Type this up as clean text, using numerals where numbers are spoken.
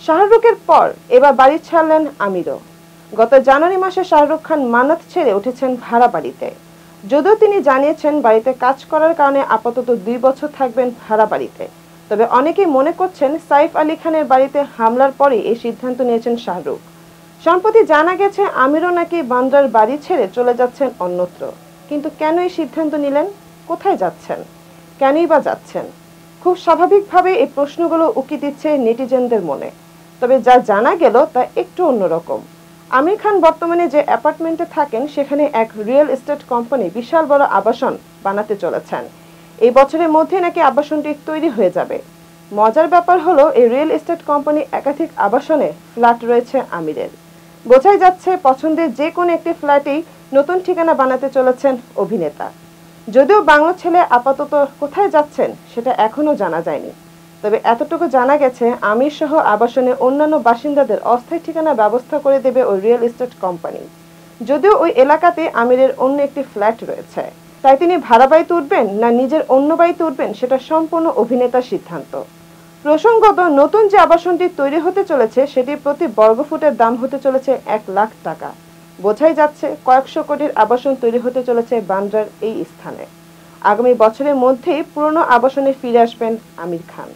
শাহরুখের পর এবার বাড়ি ছাড়লেন আমিরও। গত জানুয়ারি মাসে শাহরুখ খান মান্নাত ছেড়ে উঠেছেন ভাড়া বাড়িতে। যদিও তিনি জানিয়েছেন বাড়িতে কাজ করার কারণে আপাতত 2 বছর থাকবেন ভাড়া বাড়িতে, তবে অনেকেই মনে করছেন সাইফ আলী খানের বাড়িতে হামলার পরে এই সিদ্ধান্ত নিয়েছেন শাহরুখ। সম্প্রতি জানা গেছে আমিরও নাকি বান্দ্রার বাড়ি ছেড়ে চলে যাচ্ছেন অন্যত্র। কিন্তু কেন এই সিদ্ধান্ত নিলেন? কোথায় যাচ্ছেন? কেনই বা যাচ্ছেন? খুব স্বাভাবিকভাবে এই প্রশ্নগুলো উকি দিচ্ছে নেটিজেনদের মনে। তবে যা জানা গেল তা একটু অন্যরকম। আমির খান বর্তমানে যে অ্যাপার্টমেন্টে থাকেন সেখানে এক রিয়েল এস্টেট কোম্পানি বিশাল বড় আবাসন বানাতে চলেছেন। এই বছরের মধ্যে নাকি আবাসনটি তৈরি হয়ে যাবে। মজার ব্যাপার হলো এই রিয়েল এস্টেট কোম্পানি একাধিক আবাসনে ফ্ল্যাট রয়েছে আমিরের। বোঝাই যাচ্ছে পছন্দের যে কোনো একটি ফ্ল্যাটেই নতুন ঠিকানা বানাতে চলেছেন অভিনেতা। যদিও বাংলা ছেলে আপাতত কোথায় যাচ্ছেন সেটা এখনো জানা যায়নি, তবে এতটুকু জানা গেছে আমির সহ আবাসনে অন্যান্য বাসিন্দাদের অস্থায়ী ঠিকানা ব্যবস্থা করে দেবে ওই রিয়েল এস্টেট কোম্পানি। যদিও ওই এলাকাতে আমিরের অন্য একটি ফ্ল্যাট রয়েছে, তাই তিনি ভাড়া বাড়িতে উঠবেন না নিজের অন্য বাড়িতে উঠবেন সেটা সম্পূর্ণ অভিনেতার সিদ্ধান্ত। প্রসঙ্গত, নতুন যে আবাসনটি তৈরি হতে চলেছে সেটি প্রতি বর্গফুটের দাম হতে চলেছে 1 লাখ টাকা। বোঝাই যাচ্ছে কয়েকশো কোটির আবাসন তৈরি হতে চলেছে বান্দ্রার এই স্থানে। আগামী বছরের মধ্যেই পুরনো আবাসনে ফিরে আসবেন আমির খান।